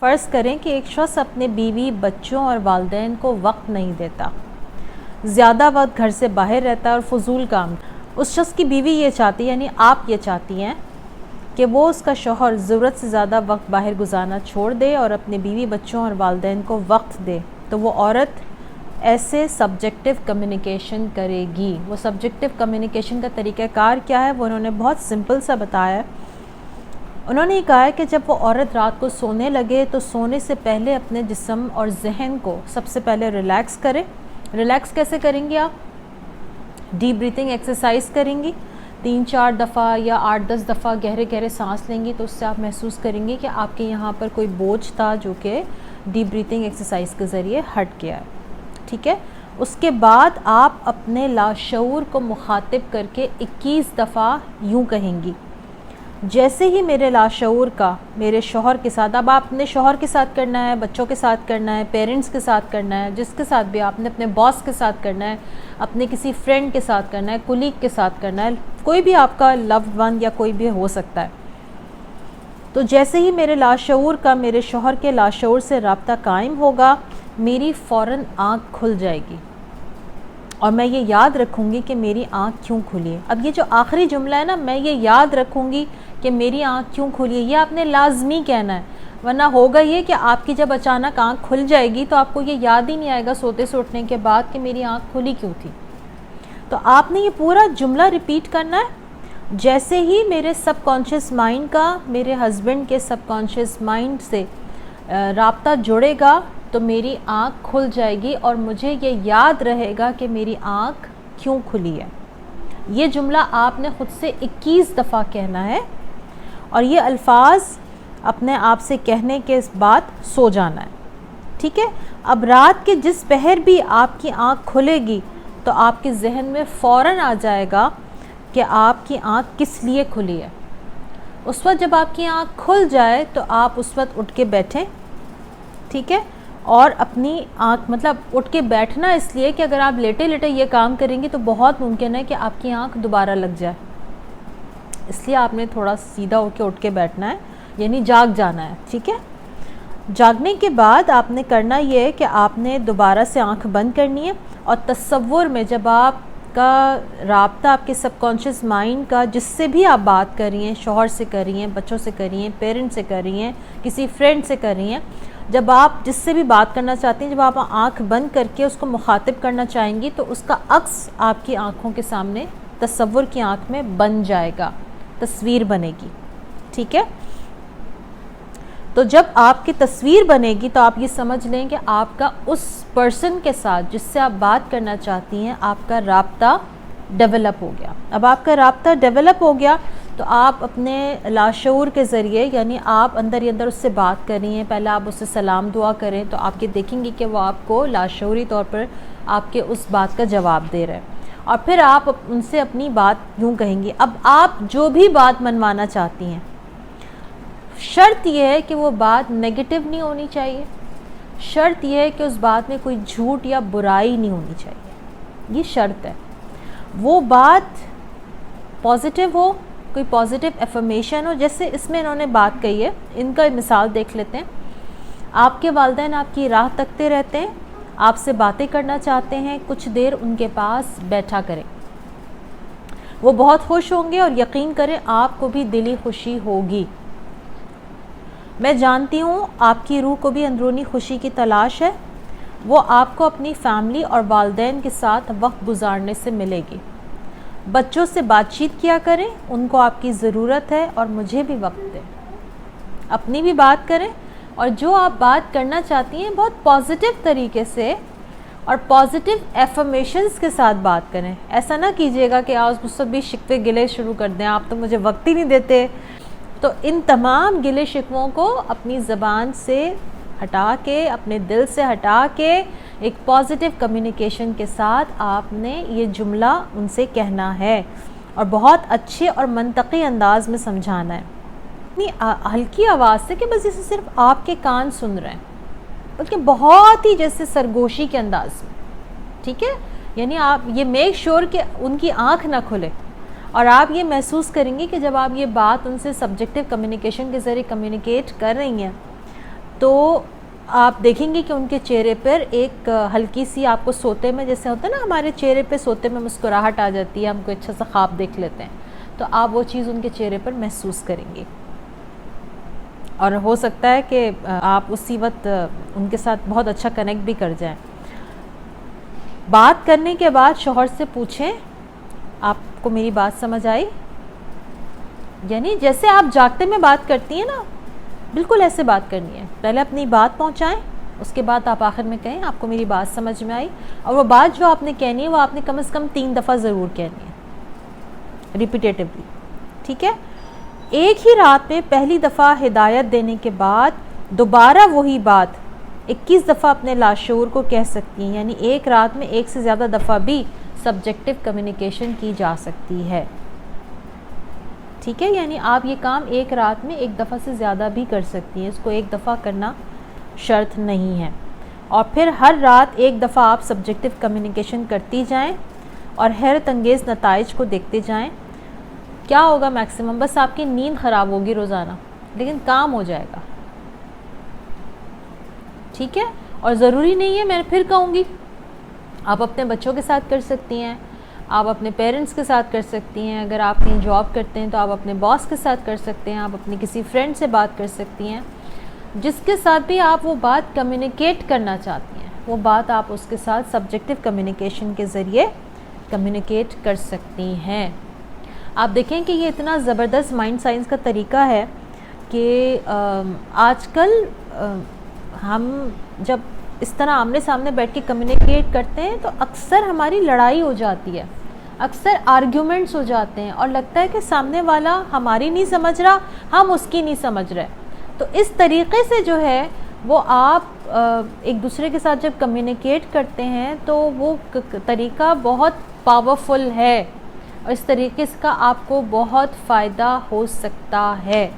فرض کریں کہ ایک شخص اپنے بیوی بچوں اور والدین کو وقت نہیں دیتا، زیادہ وقت گھر سے باہر رہتا ہے اور فضول کام۔ اس شخص کی بیوی یہ چاہتی ہے، یعنی آپ یہ چاہتی ہیں کہ وہ اس کا شوہر ضرورت سے زیادہ وقت باہر گزارنا چھوڑ دے اور اپنے بیوی بچوں اور والدین کو وقت دے، تو وہ عورت ایسے سبجیکٹیو کمیونیکیشن کرے گی۔ وہ سبجیکٹیو کمیونیکیشن کا طریقہ کار کیا ہے، وہ انہوں نے بہت سمپل سا بتایا ہے۔ انہوں نے یہ کہا ہے کہ جب وہ عورت رات کو سونے لگے تو سونے سے پہلے اپنے جسم اور ذہن کو سب سے پہلے ریلیکس کرے۔ ریلیکس کیسے کریں گی؟ آپ ڈیپ بریتھنگ ایکسرسائز کریں گی 3-4 دفعہ یا 8-10 دفعہ گہرے گہرے سانس لیں گی، تو اس سے آپ محسوس کریں گے کہ آپ کے یہاں پر کوئی بوجھ تھا جو کہ ڈیپ بریتھنگ ایکسرسائز کے ذریعے ہٹ گیا ہے، ٹھیک ہے۔ اس کے بعد آپ اپنے لاشعور کو مخاطب کر کے 21 دفعہ یوں کہیں گی، جیسے ہی میرے لاشعور کا میرے شوہر کے ساتھ، اب آپ اپنے شوہر کے ساتھ کرنا ہے، بچوں کے ساتھ کرنا ہے، پیرنٹس کے ساتھ کرنا ہے، جس کے ساتھ بھی آپ نے اپنے باس کے ساتھ کرنا ہے، اپنے کسی فرینڈ کے ساتھ کرنا ہے، کولیگ کے ساتھ کرنا ہے، کوئی بھی آپ کا لوڈ ون یا کوئی بھی ہو سکتا ہے۔ تو جیسے ہی میرے لاشعور کا میرے شوہر کے لاشعور سے رابطہ قائم ہوگا، میری فوراً آنکھ کھل جائے گی اور میں یہ یاد رکھوں گی کہ میری آنکھ کیوں کھلی ہے۔ اب یہ جو آخری جملہ ہے نا، میں یہ یاد رکھوں گی کہ میری آنکھ کیوں کھلی ہے، یہ آپ نے لازمی کہنا ہے، ورنہ ہوگا یہ کہ آپ کی جب اچانک آنکھ کھل جائے گی تو آپ کو یہ یاد ہی نہیں آئے گا سوتے سے اٹھنے کے بعد کہ میری آنکھ کھلی کیوں تھی۔ تو آپ نے یہ پورا جملہ ریپیٹ کرنا ہے۔ جیسے ہی میرے سب کانشیس مائنڈ کا میرے ہسبینڈ کے سب کانشیس مائنڈ سے رابطہ جڑے گا تو میری آنکھ کھل جائے گی اور مجھے یہ یاد رہے گا کہ میری آنکھ کیوں کھلی ہے۔ یہ جملہ آپ نے خود سے 21 دفعہ کہنا ہے اور یہ الفاظ اپنے آپ سے کہنے کے بعد سو جانا ہے، ٹھیک ہے۔ اب رات کے جس پہر بھی آپ کی آنکھ کھلے گی تو آپ کے ذہن میں فوراً آ جائے گا کہ آپ کی آنکھ کس لیے کھلی ہے۔ اس وقت جب آپ کی آنکھ کھل جائے تو آپ اس وقت اٹھ کے بیٹھیں، ٹھیک ہے، اور اپنی آنکھ مطلب اٹھ کے بیٹھنا اس لیے کہ اگر آپ لیٹے لیٹے یہ کام کریں گی تو بہت ممکن ہے کہ آپ کی آنکھ دوبارہ لگ جائے، اس لیے آپ نے تھوڑا سیدھا اٹھ کے بیٹھنا ہے، یعنی جاگ جانا ہے، ٹھیک ہے۔ جاگنے کے بعد آپ نے کرنا یہ ہے کہ آپ نے دوبارہ سے آنکھ بند کرنی ہے اور تصور میں جب آپ کا رابطہ آپ کے سب کانشیس مائنڈ کا جس سے بھی آپ بات کر رہی ہیں، شوہر سے کر رہی ہیں، بچوں سے کر رہی ہیں، پیرنٹ سے کر رہی ہیں، کسی فرینڈ سے کر رہی ہیں، جب آپ جس سے بھی بات کرنا چاہتی ہیں، جب آپ آنکھ بند کر کے اس کو مخاطب کرنا چاہیں گی تو اس کا عکس آپ کی آنکھوں کے سامنے تصور کی آنکھ میں بن جائے گا، تصویر بنے گی، ٹھیک ہے۔ تو جب آپ کی تصویر بنے گی تو آپ یہ سمجھ لیں کہ آپ کا اس پرسن کے ساتھ جس سے آپ بات کرنا چاہتی ہیں، آپ کا رابطہ ڈیولپ ہو گیا۔ اب آپ کا رابطہ ڈیولپ ہو گیا تو آپ اپنے لاشعور کے ذریعے، یعنی آپ اندر ہی اندر اس سے بات کر رہی ہیں، پہلے آپ اس سے سلام دعا کریں تو آپ یہ دیکھیں گی کہ وہ آپ کو لاشعوری طور پر آپ کے اس بات کا جواب دے رہے ہیں، اور پھر آپ ان سے اپنی بات یوں کہیں گی۔ اب آپ جو بھی بات منوانا چاہتی ہیں، شرط یہ ہے کہ وہ بات نیگیٹو نہیں ہونی چاہیے، شرط یہ ہے کہ اس بات میں کوئی جھوٹ یا برائی نہیں ہونی چاہیے، یہ شرط ہے۔ وہ بات پازیٹیو ہو، کوئی پازیٹیو افرمیشن ہو، جیسے اس میں انہوں نے بات کہی ہے، ان کا مثال دیکھ لیتے ہیں۔ آپ کے والدین آپ کی راہ تکتے رہتے ہیں، آپ سے باتیں کرنا چاہتے ہیں، کچھ دیر ان کے پاس بیٹھا کریں، وہ بہت خوش ہوں گے اور یقین کریں آپ کو بھی دلی خوشی ہوگی۔ میں جانتی ہوں آپ کی روح کو بھی اندرونی خوشی کی تلاش ہے، وہ آپ کو اپنی فیملی اور والدین کے ساتھ وقت گزارنے سے ملے گی۔ بچوں سے بات چیت کیا کریں، ان کو آپ کی ضرورت ہے، اور مجھے بھی وقت دیں، اپنی بھی بات کریں، اور جو آپ بات کرنا چاہتی ہیں بہت پازیٹیو طریقے سے اور پازیٹیو ایفرمیشنز کے ساتھ بات کریں۔ ایسا نہ کیجیے گا کہ آپ مجھ سے بھی شکوے گلے شروع کر دیں، آپ تو مجھے وقت ہی نہیں دیتے۔ تو ان تمام گلے شکووں کو اپنی زبان سے ہٹا کے، اپنے دل سے ہٹا کے، ایک پازیٹیو کمیونیکیشن کے ساتھ آپ نے یہ جملہ ان سے کہنا ہے اور بہت اچھے اور منطقی انداز میں سمجھانا ہے، اتنی ہلکی آواز سے کہ بس اسے صرف آپ کے کان سن رہے ہیں، بلکہ بہت ہی جیسے سرگوشی کے انداز میں، ٹھیک ہے۔ یعنی آپ یہ میک شور کہ ان کی آنکھ نہ کھلے، اور آپ یہ محسوس کریں گے کہ جب آپ یہ بات ان سے سبجیکٹیو کمیونیکیشن کے ذریعے کمیونیکیٹ کر رہی ہیں تو آپ دیکھیں گے کہ ان کے چہرے پر ایک ہلکی سی آپ کو سوتے میں جیسے ہوتا ہے نا ہمارے چہرے پہ سوتے میں مسکراہٹ آ جاتی ہے، ہم کو اچھا سا خواب دیکھ لیتے ہیں، تو آپ وہ چیز ان کے چہرے پر محسوس کریں گے، اور ہو سکتا ہے کہ آپ اسی وقت ان کے ساتھ بہت اچھا کنیکٹ بھی کر جائیں۔ بات کرنے کے بعد شوہر سے پوچھیں آپ کو میری بات سمجھ آئی؟ یعنی جیسے آپ جاگتے میں بات کرتی ہیں نا، بالکل ایسے بات کرنی ہے، پہلے اپنی بات پہنچائیں، اس کے بعد آپ آخر میں کہیں آپ کو میری بات سمجھ میں آئی، اور وہ بات جو آپ نے کہنی ہے وہ آپ نے کم از کم 3 دفعہ ضرور کہنی ہے، ریپیٹیٹیولی، ٹھیک ہے؟ ایک ہی رات میں پہلی دفعہ ہدایت دینے کے بعد دوبارہ وہی بات 21 دفعہ اپنے لاشعور کو کہہ سکتی ہیں، یعنی ایک رات میں 1 سے زیادہ دفعہ بھی سبجیکٹو کمیونیکیشن کی جا سکتی ہے، ٹھیک ہے؟ یعنی آپ یہ کام ایک رات میں 1 دفعہ سے زیادہ بھی کر سکتی ہیں، اس کو 1 دفعہ کرنا شرط نہیں ہے، اور پھر ہر رات 1 دفعہ آپ سبجیکٹو کمیونیکیشن کرتی جائیں اور حیرت انگیز نتائج کو دیکھتے جائیں۔ کیا ہوگا میکسیمم؟ بس آپ کی نیند خراب ہوگی روزانہ، لیکن کام ہو جائے گا، ٹھیک ہے؟ اور ضروری نہیں ہے، میں پھر کہوں گی، آپ اپنے بچوں کے ساتھ کر سکتی ہیں، آپ اپنے پیرنٹس کے ساتھ کر سکتی ہیں، اگر آپ کہیں جاب کرتے ہیں تو آپ اپنے باس کے ساتھ کر سکتے ہیں، آپ اپنی کسی فرینڈ سے بات کر سکتی ہیں، جس کے ساتھ بھی آپ وہ بات کمیونیکیٹ کرنا چاہتی ہیں، وہ بات آپ اس کے ساتھ سبجیکٹو کمیونیکیشن کے ذریعے کمیونیکیٹ کر سکتی ہیں۔ آپ دیکھیں کہ یہ اتنا زبردست مائنڈ سائنس کا طریقہ ہے کہ آج کل ہم جب اس طرح آمنے سامنے بیٹھ کے کمیونیکیٹ کرتے ہیں تو اکثر ہماری لڑائی ہو جاتی ہے، اکثر آرگیومنٹس ہو جاتے ہیں، اور لگتا ہے کہ سامنے والا ہماری نہیں سمجھ رہا، ہم اس کی نہیں سمجھ رہے۔ تو اس طریقے سے جو ہے وہ آپ ایک دوسرے کے ساتھ جب کمیونیکیٹ کرتے ہیں تو وہ طریقہ بہت پاورفل ہے، اور اس طریقے کا آپ کو بہت فائدہ ہو سکتا ہے۔